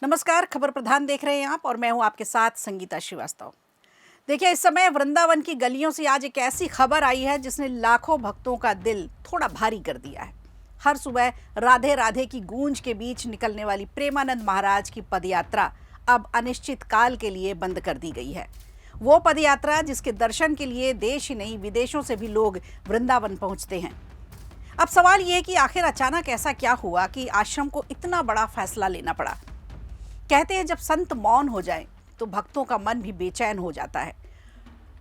नमस्कार, खबर प्रधान देख रहे हैं आप और मैं हूं आपके साथ संगीता श्रीवास्तव। देखिए, इस समय वृंदावन की गलियों से आज एक ऐसी खबर आई है जिसने लाखों भक्तों का दिल थोड़ा भारी कर दिया है। हर सुबह राधे राधे की गूंज के बीच निकलने वाली प्रेमानंद महाराज की पदयात्रा अब अनिश्चित काल के लिए बंद कर दी गई है। वो पदयात्रा जिसके दर्शन के लिए देश ही नहीं विदेशों से भी लोग वृंदावन पहुंचते हैं। अब सवाल ये है कि आखिर अचानक ऐसा क्या हुआ कि आश्रम को इतना बड़ा फैसला लेना पड़ा। कहते हैं जब संत मौन हो जाएं तो भक्तों का मन भी बेचैन हो जाता है।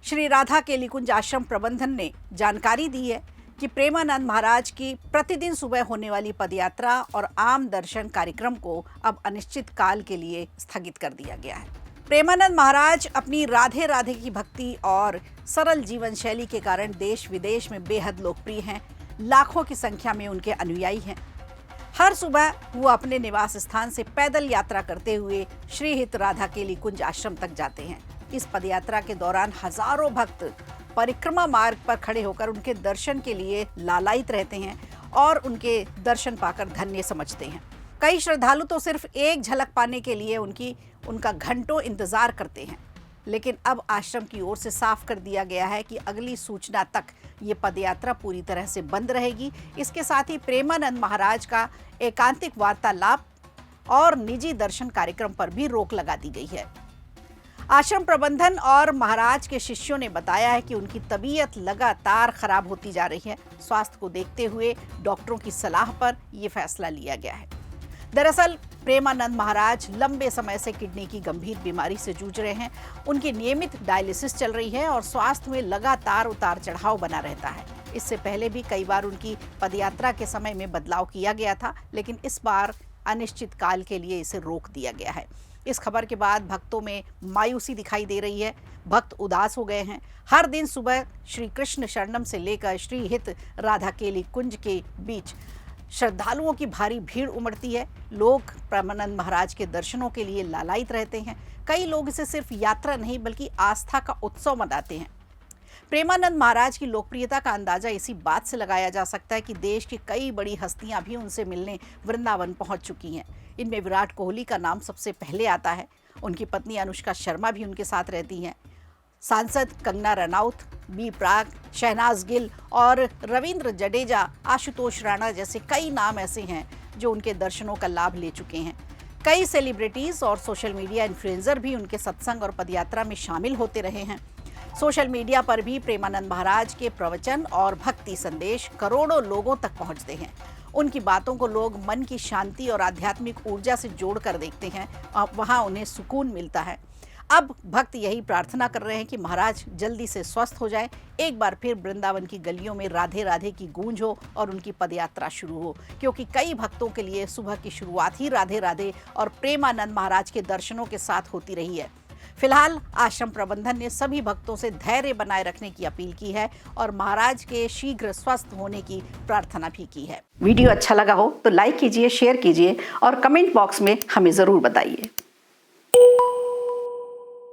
श्री राधा केली कुंज आश्रम प्रबंधन ने जानकारी दी है कि प्रेमानंद महाराज की प्रतिदिन सुबह होने वाली पदयात्रा और आम दर्शन कार्यक्रम को अब अनिश्चित काल के लिए स्थगित कर दिया गया है। प्रेमानंद महाराज अपनी राधे राधे की भक्ति और सरल जीवन शैली के कारण देश विदेश में बेहद लोकप्रिय हैं। लाखों की संख्या में उनके अनुयायी हैं। हर सुबह वो अपने निवास स्थान से पैदल यात्रा करते हुए श्री हित राधा केली कुंज आश्रम तक जाते हैं। इस पदयात्रा के दौरान हजारों भक्त परिक्रमा मार्ग पर खड़े होकर उनके दर्शन के लिए लालायित रहते हैं और उनके दर्शन पाकर धन्य समझते हैं। कई श्रद्धालु तो सिर्फ एक झलक पाने के लिए उनका घंटों इंतजार करते हैं। लेकिन अब आश्रम की ओर से साफ कर दिया गया है कि अगली सूचना तक ये पदयात्रा पूरी तरह से बंद रहेगी। इसके साथ ही प्रेमानंद महाराज का एकांतिक वार्तालाप और निजी दर्शन कार्यक्रम पर भी रोक लगा दी गई है। आश्रम प्रबंधन और महाराज के शिष्यों ने बताया है कि उनकी तबीयत लगातार खराब होती जा रही है। स्वास्थ्य को देखते हुए डॉक्टरों की सलाह पर यह फैसला लिया गया है। दरअसल प्रेमानंद महाराज लंबे समय से किडनी की गंभीर बीमारी से जूझ रहे हैं। उनकी नियमित डायलिसिस चल रही है और स्वास्थ्य में लगातार उतार चढ़ाव बना रहता है। इससे पहले भी कई बार उनकी पदयात्रा के समय में बदलाव किया गया था, लेकिन इस बार अनिश्चित काल के लिए इसे रोक दिया गया है। इस खबर के बाद भक्तों में मायूसी दिखाई दे रही है। भक्त उदास हो गए हैं। हर दिन सुबह श्री कृष्ण शरणम से लेकर श्री हित राधा केली कुंज के बीच श्रद्धालुओं की भारी भीड़ उमड़ती है। लोग प्रेमानंद महाराज के दर्शनों के लिए लालायित रहते हैं। कई लोग इसे सिर्फ यात्रा नहीं बल्कि आस्था का उत्सव मनाते हैं। प्रेमानंद महाराज की लोकप्रियता का अंदाजा इसी बात से लगाया जा सकता है कि देश की कई बड़ी हस्तियां भी उनसे मिलने वृंदावन पहुंच चुकी हैं। इनमें विराट कोहली का नाम सबसे पहले आता है। उनकी पत्नी अनुष्का शर्मा भी उनके साथ रहती हैं। सांसद कंगना रनौत, बी प्राक, शहनाज गिल और रविंद्र जडेजा, आशुतोष राणा जैसे कई नाम ऐसे हैं जो उनके दर्शनों का लाभ ले चुके हैं। कई सेलिब्रिटीज और सोशल मीडिया इन्फ्लुएंसर भी उनके सत्संग और पदयात्रा में शामिल होते रहे हैं। सोशल मीडिया पर भी प्रेमानंद महाराज के प्रवचन और भक्ति संदेश करोड़ों लोगों तक पहुंचते हैं। उनकी बातों को लोग मन की शांति और आध्यात्मिक ऊर्जा से जोड़कर देखते हैं और वहां उन्हें सुकून मिलता है। अब भक्त यही प्रार्थना कर रहे हैं कि महाराज जल्दी से स्वस्थ हो जाए, एक बार फिर वृंदावन की गलियों में राधे राधे की गूंज हो और उनकी पदयात्रा शुरू हो, क्योंकि कई भक्तों के लिए सुबह की शुरुआत ही राधे राधे और प्रेमानंद महाराज के दर्शनों के साथ होती रही है। फिलहाल आश्रम प्रबंधन ने सभी भक्तों से धैर्य बनाए रखने की अपील की है और महाराज के शीघ्र स्वस्थ होने की प्रार्थना भी की है। वीडियो अच्छा लगा हो तो लाइक कीजिए, शेयर कीजिए और कमेंट बॉक्स में हमें जरूर बताइए।